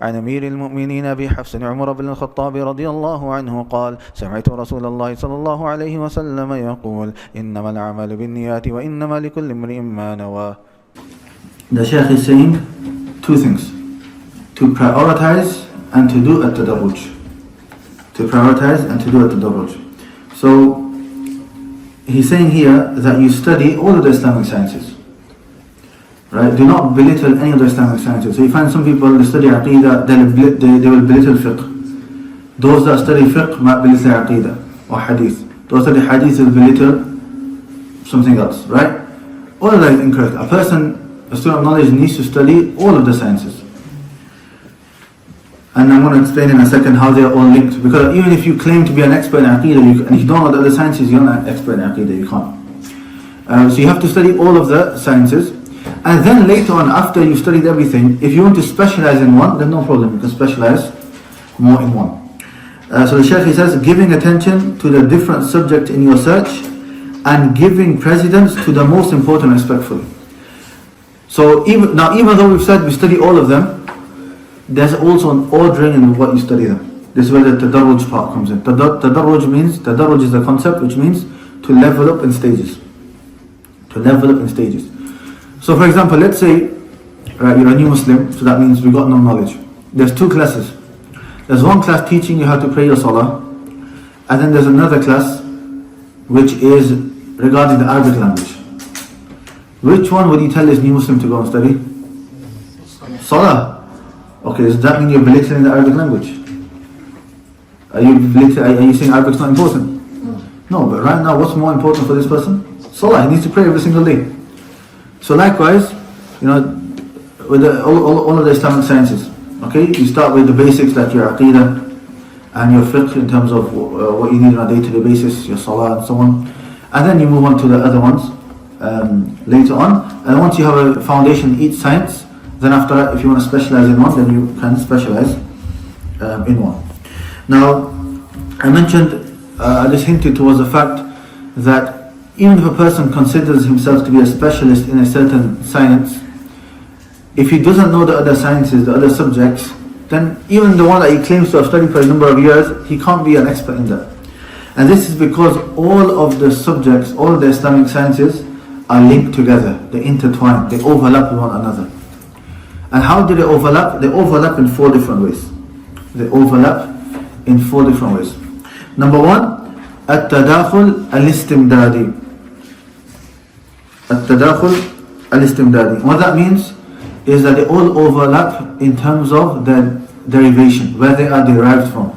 عن أمير المؤمنين أبي حفص عمر بن الخطاب رضي الله عنه قال: سمعت رسول الله صلى الله عليه وسلم يقول: إنما العمل بالنيات وإنما لكل امرئ ما نوى. The Shaykh is saying two things: to prioritize and to do at-tadarruj. To prioritize and to do at-tadarruj. So he's saying here that you study all of the Islamic sciences. Right? Do not belittle any of the Islamic sciences. So you find some people who study Aqidah, they will belittle fiqh. Those that study fiqh might belittle Aqidah or Hadith. Those that study Hadith will belittle something else. Right? All of that is incorrect. A person, a student of knowledge, needs to study all of the sciences. And I'm going to explain in a second how they are all linked. Because even if you claim to be an expert in Aqidah, and if you don't know the other sciences, you're not an expert in Aqidah, you can't. So you have to study all of the sciences. And then later on, after you've studied everything, if you want to specialize in one, then no problem, you can specialize more in one. So the Shaykh, he says, giving attention to the different subject in your search and giving precedence to the most important respectfully. So even though we've said we study all of them, there's also an ordering in what you study them. This is where the tadarruj part comes in. Tadarruj is the concept which means to level up in stages. To level up in stages. So for example, let's say you're a new Muslim, so that means we got no knowledge. There's two classes. There's one class teaching you how to pray your salah, and then there's another class which is regarding the Arabic language. Which one would you tell this new Muslim to go and study? Salah. Okay, does that mean you're belittling the Arabic language? Are you saying Arabic's not important? No, but right now what's more important for this person? Salah. He needs to pray every single day. So likewise, with all of the Islamic sciences, okay, you start with the basics like your Aqidah and your fiqh in terms of what you need on a day-to-day basis, your salah and so on, and then you move on to the other ones later on. And once you have a foundation in each science, then after that, if you want to specialize in one, then you can specialize in one. Now, I just hinted towards the fact that even if a person considers himself to be a specialist in a certain science, if he doesn't know the other sciences, the other subjects, then even the one that he claims to have studied for a number of years, he can't be an expert in that. And this is because all of the subjects, all of the Islamic sciences are linked together, they intertwine, they overlap with one another. And how do they overlap? They overlap in four different ways. Number one, At-Tadakhul Al-Istimdadi. At-Tadakhul Al-Istimdadi. What that means is that they all overlap in terms of their derivation, where they are derived from.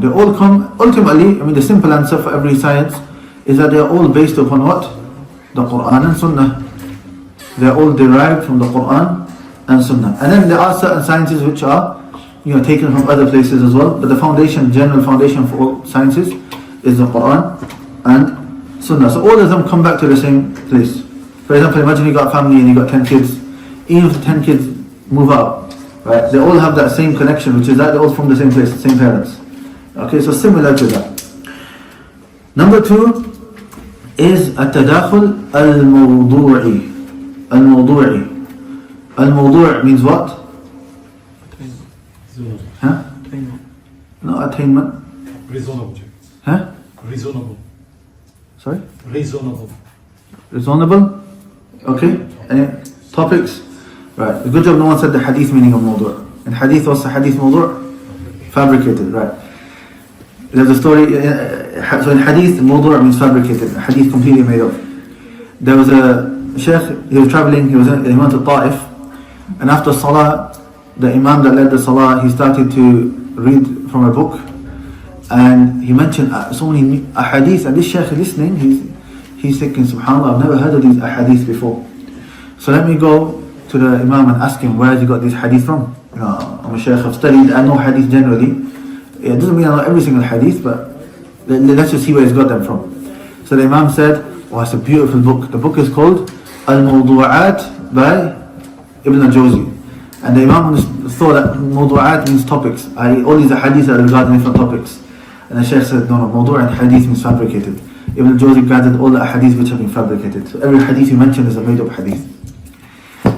They all come, ultimately, the simple answer for every science is that they are all based upon what? The Quran and Sunnah. They are all derived from the Quran and Sunnah. And then there are certain sciences which are taken from other places as well, but the general foundation for all sciences is the Quran and Sunnah. So all of them come back to the same place. For example, imagine you got a family and you got 10 kids. Even if the 10 kids move out, right, they all have that same connection, which is that they're all from the same place, the same parents. Okay, so similar to that. Number two is At-Tadakhul Al-Mawdu'i. Al-Mawdu' means what? No, attainment. Reasonable. Reasonable. Sorry? Reasonable. Okay. Any topics? Right. Good job no one said the hadith meaning of mawdu'. In hadith, what's the hadith mawdu'? Fabricated, right. There's a story, so in hadith, mawdu' means fabricated. Hadith completely made up. There was a Sheikh, he was traveling, he went to Ta'if, and after Salah, the Imam that led the Salah, he started to read from a book, and he mentioned so many ahadith, and this Sheikh listening, he's thinking, subhanAllah, I've never heard of these ahadith before. So let me go to the Imam and ask him, where has he got this hadith from? I'm a Sheikh, I've studied, I know hadith generally. It doesn't mean I know every single hadith, but let's just see where he's got them from. So the Imam said, oh, it's a beautiful book. The book is called Al-Mawdu'at by Ibn al-Jawzi. And the Imam thought that Mawdu'at means topics. All these hadiths are regarding different topics. And the Shaykh said, no, Mawdu' and hadith means fabricated. Ibn al-Jawzi gathered all the hadiths which have been fabricated. So every hadith you mention is a made up hadith.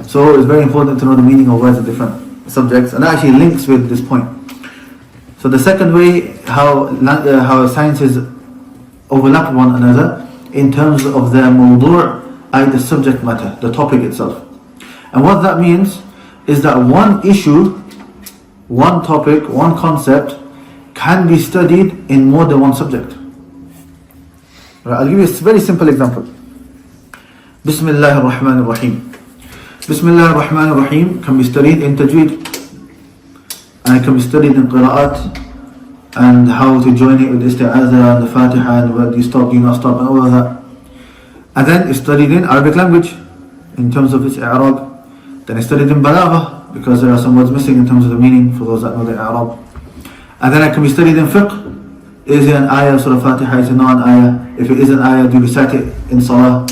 So So it's very important to know the meaning of words of different subjects, and that actually links with this point. So the second way how sciences overlap one another in terms of their mawdu', the subject matter, the topic itself. And what that means is that one issue, one topic, one concept can be studied in more than one subject. Right, I'll give you a very simple example. Bismillah ar-Rahman ar-Rahim. Bismillah ar-Rahman ar-Rahim can be studied in tajweed, and it can be studied in qira'at, and how to join it with isti'adha and the Fatiha, and where do you stop, do you not stop, and all of that. And then it's studied in Arabic language in terms of its i'rab. Then it's studied in balagha, because there are some words missing in terms of the meaning for those that know the i'rab. And then it can be studied in fiqh. Is it an ayah of Surah Fatiha? Is it not an ayah? If it is an ayah, do you recite it in salah?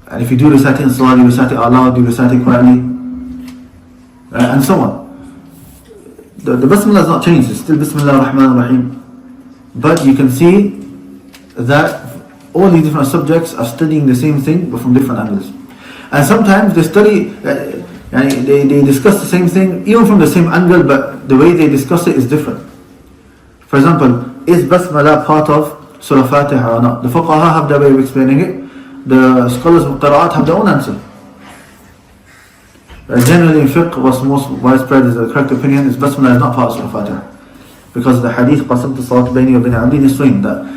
And if you do recite it in salah, do you recite it aloud? Do you recite it quietly? And so on. The Bismillah has not changed. It's still Bismillah ar-Rahman ar-Rahim. But you can see that all these different subjects are studying the same thing, but from different angles. And sometimes they study, they discuss the same thing, even from the same angle, but the way they discuss it is different. For example, is Basmala part of Surah Fatiha or not? The fuqaha have their way of explaining it. The scholars of qira'at have their own answer. Generally in fiqh, what's most widespread is the correct opinion is Basmala is not part of Surah Fatiha. Because of the hadith, قَسَمْتُ الصَّلَاةَ بَيْنِي وَبَيْنَ عَبْدِي نِصْفَيْنِ, that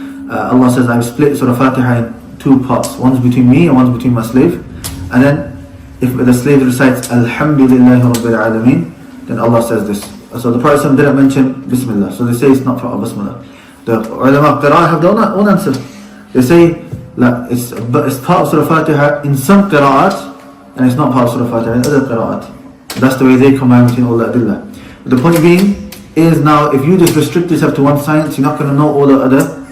Allah says, I've split Surah Fatiha in two parts. One's between me and one's between my slave. And then, if the slave recites Alhamdulillahi Rabbil Alameen, then Allah says this. So the Prophet didn't mention Bismillah. So they say it's not part of Bismillah. The ulama of Qira'ah have their own answer. They say, it's part of Surah Fatiha in some Qira'at, and it's not part of Surah Fatiha in other Qira'at. That's the way they combine between all the adillah. The point being is, now if you just restrict yourself to one science, you're not going to know all the other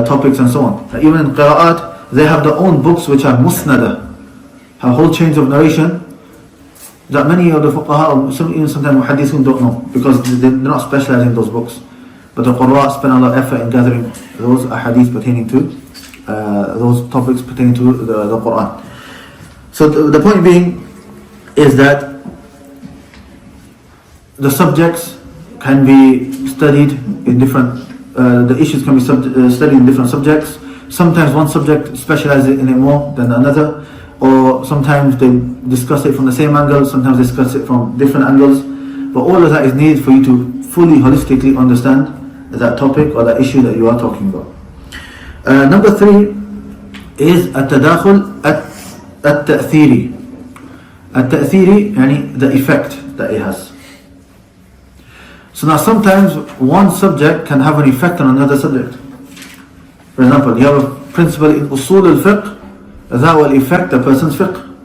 topics and so on. Even in Qira'at, they have their own books which are musnada, have whole chains of narration that many of the fuqaha, even sometimes muhaddithun don't know, because they're not specialized in those books. But the Qurra spend a lot of effort in gathering those ahadith pertaining to those topics pertaining to the Quran. So the point being is that the subjects can be studied in different, the issues can be studied in different subjects. Sometimes one subject specializes in it more than another, or sometimes they discuss it from the same angle, sometimes they discuss it from different angles. But all of that is needed for you to fully, holistically understand that topic or that issue that you are talking about. Number 3 is التداخل التأثيري. التأثيري يعني the effect that it has. So now sometimes one subject can have an effect on another subject. For example, you have a principle in usul al-fiqh that will affect a person's fiqh.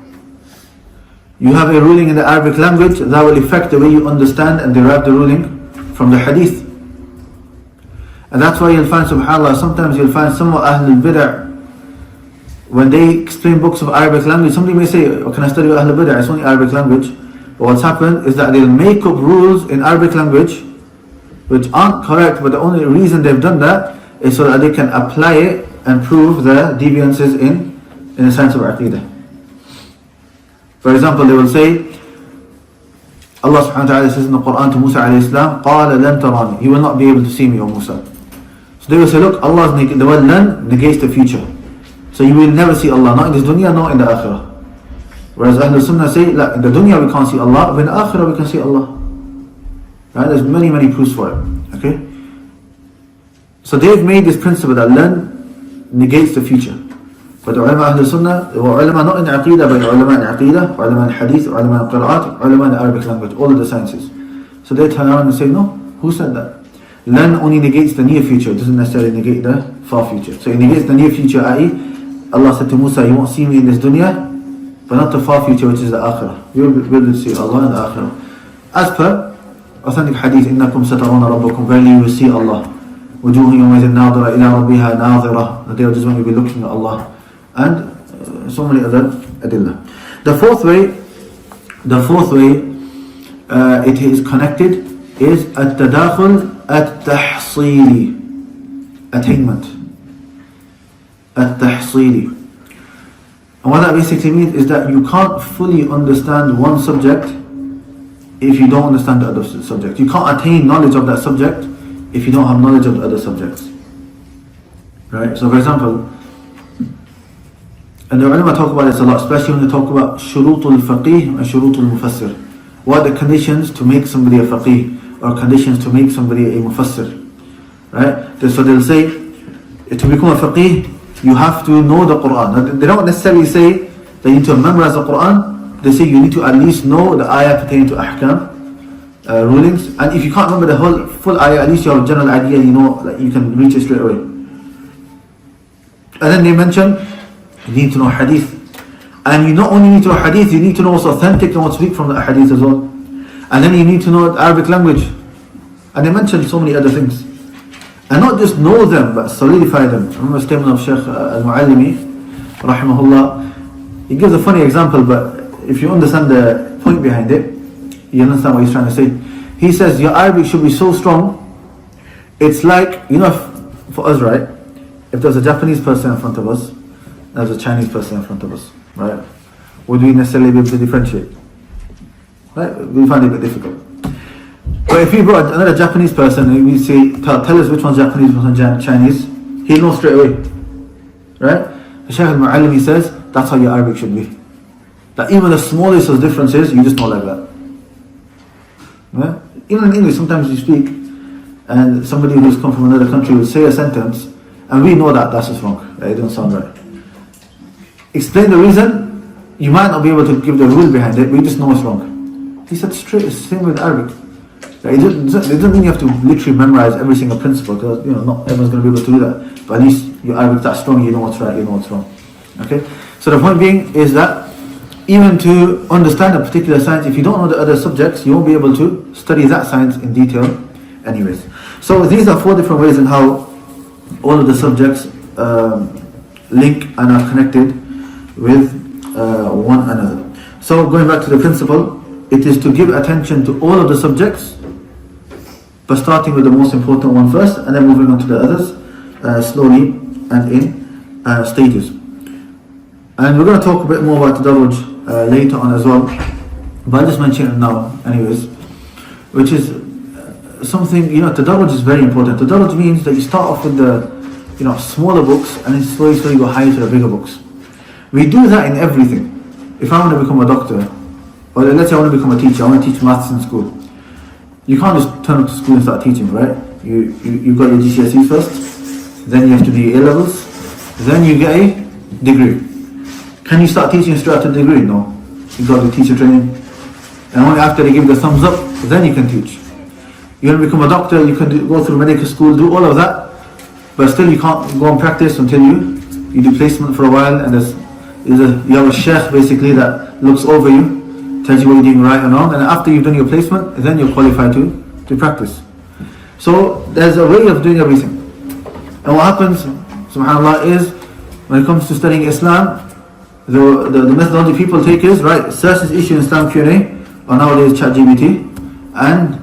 You have a ruling in the Arabic language that will affect the way you understand and derive the ruling from the hadith. And that's why you'll find, subhanAllah, sometimes you'll find some of Ahlul Bid'ah, when they explain books of Arabic language, somebody may say, oh, can I study Ahlul Bid'ah? It's only Arabic language. But what's happened is that they'll make up rules in Arabic language which aren't correct, but the only reason they've done that is so that they can apply it and prove the deviances in the science of Aqidah. For example, they will say, Allah subhanahu wa ta'ala says in the Quran to Musa alayhi salam, قَالَ لَن تَرَانِي, he will not be able to see me, O Musa. So they will say, look, the word lan negates the future. So you will never see Allah, not in this dunya, nor in the akhirah. Whereas Ahl-Sunnah say, in the dunya we can't see Allah, but in the akhirah we can see Allah. Right? There's many proofs for it. Okay? So they've made this principle that lan negates the future. But the ulama Ahl-Sunnah, or ulama not in Aqidah, but ulama in Aqidah, ulama in Hadith, ulama in Qira'at, ulama in the Arabic language, all of the sciences. So they turn around and say, no, who said that? Lan only negates the near future, it doesn't necessarily negate the far future. So it negates the near future, i.e. Allah said to Musa, you won't see me in this dunya, but not the far future, which is the akhirah. You will see Allah in the akhirah. As per authentic hadith, إِنَّكُمْ سَتَرَوْنَ رَبَّكُمْ, verily you will see Allah. وَجُوهٌ يَوْمَئِذٍ نَاظِرَةٌ إِلَىٰ رَبِّهَا نَاظِرَةٌ, the day of judgment you will be looking at Allah. And so many other adillah. The fourth way it is connected is التداخل التحصيلي, attainment. التحصيلي. And what that basically means is that you can't fully understand one subject if you don't understand the other subject. You can't attain knowledge of that subject if you don't have knowledge of the other subjects. Right? So for example, and the ulama talk about this a lot, especially when they talk about shurutul faqih and shurutul mufassir. What are the conditions to make somebody a faqih, or conditions to make somebody a mufassir? Right? So they'll say, to become a faqih, you have to know the Quran. Now, they don't necessarily say that you need to memorize the Quran. They say you need to at least know the ayah pertaining to ahkam, rulings. And if you can't remember the whole full ayah, at least you have a general idea, you know, like you can reach it straight away. And then they mention, you need to know hadith. And you not only need to know hadith, you need to know what's authentic and what's weak from the hadith as well. And then you need to know Arabic language. And they mention so many other things. And not just know them, but solidify them. I remember a statement of Sheikh Al-Muallimi, rahimahullah. He gives a funny example, but if you understand the point behind it, you understand what he's trying to say. He says, your Arabic should be so strong, it's like, you know, for us, right? If there's a Japanese person in front of us, and there's a Chinese person in front of us, right? Would we necessarily be able to differentiate? Right? We find it a bit difficult. But if we brought another Japanese person and we say, tell us which one's Japanese, which one's Chinese, he'll know straight away. Right? The Shaykh al-Mu'allimi says, that's how your Arabic should be. That even the smallest of differences, you just know like that. Right? Even in English, sometimes you speak, and somebody who's come from another country will say a sentence, and we know that that's just wrong. Right? It doesn't sound right. Explain the reason, you might not be able to give the rule behind it, but you just know it's wrong. He said straight, it's the same with Arabic. It doesn't mean you have to literally memorize every single principle, because not everyone's going to be able to do that. But at least your Arabic that strong, you know what's right, you know what's wrong. Okay? So the point being is that even to understand a particular science, if you don't know the other subjects, you won't be able to study that science in detail anyways. So these are 4 different ways in how all of the subjects link and are connected with one another. So going back to the principle, it is to give attention to all of the subjects, but starting with the most important one first, and then moving on to the others slowly and in stages. And we're going to talk a bit more about tadarruj later on as well, but I'll just mention it now anyways, which is something, tadarruj is very important. Tadarruj means that you start off with the smaller books and then slowly go higher to the bigger books. We do that in everything. If I want to become a doctor, or let's say I want to become a teacher, I want to teach maths in school. You can't just turn up to school and start teaching, right? You've got your GCSEs first, then you have to do your A-levels, then you get a degree. Can you start teaching straight after the degree? No. You've got the teacher training. And only after they give the thumbs up, then you can teach. You want to become a doctor, you can go through medical school, do all of that, but still you can't go and practice until you do placement for a while, and you have a sheikh basically that looks over you, tells you what you're doing right and wrong, and after you've done your placement, then you're qualified to practice. So there's a way of doing everything. And what happens, subhanAllah, is when it comes to studying Islam, the methodology people take is, right, search this issue in Islam Q&A, or nowadays ChatGPT, and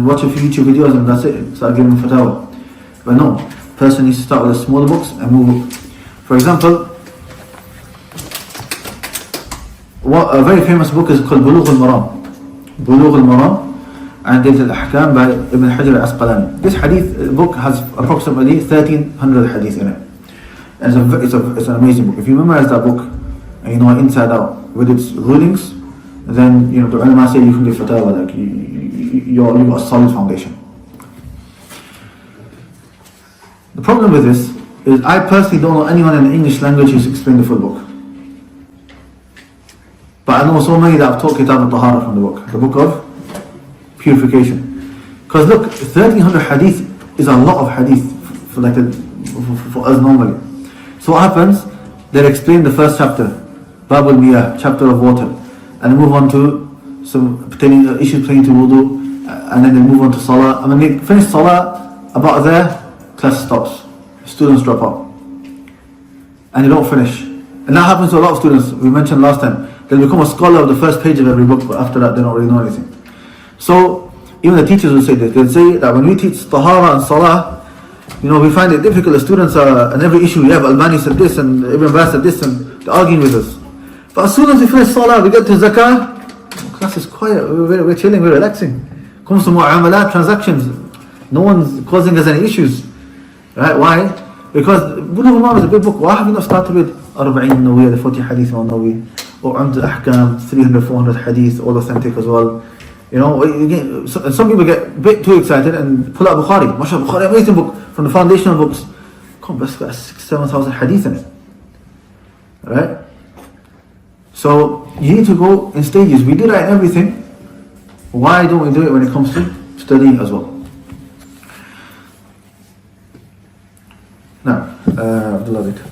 watch a few YouTube videos and that's it, start giving fatwa. But no, person needs to start with the smaller books and move up. For example, a very famous book is called Bulugh al-Maram. Bulugh al-Maram and Adillat al-Ahkam by Ibn Hajar al-Asqalani. This hadith book has approximately 1300 hadith in it. And it's an amazing book. If you memorize that book and you know it inside out with its rulings, then the ulama say you can do fatwa, like you've got a solid foundation. The problem with this is I personally don't know anyone in the English language who's explained the full book. But I know so many that have taught Kitab al-Tahara from the book of purification. Because look, 1300 hadith is a lot of hadith for us normally. So what happens? They explain the first chapter, Bab al-Miyah, chapter of water, and they move on to some issues pertaining to wudu, and then they move on to salah. And when they finish salah, about there, class stops. Students drop out. And they don't finish. And that happens to a lot of students. We mentioned last time. They'll become a scholar of the first page of every book, but after that they don't really know anything. So even the teachers will say this. They'll say that when we teach tahara and salah, we find it difficult. The students are, and every issue, Albani said this, and Ibn Abbas said this, and They're arguing with us. But as soon as we finish salah, we get to zakah, class is quiet, we're chilling, we're relaxing. Comes to mu'amalat, transactions, no one's causing us any issues. Right? Why? Because Bulugh al-Maram is a big book. Why have you not started with Arba'in Nawawiyya, the 40 hadith al Nawawi, or Umd al-Ahkam, 300, 400 hadith, all authentic as well? You know, again, some people get a bit too excited and pull out Bukhari. MashaAllah, Bukhari, amazing book, from the foundational books. Come, let's get 6,000-7,000 hadith in it. Right? So, you need to go in stages. We do that in everything. Why don't we do it when it comes to studying as well? Now, Abdullah Bik.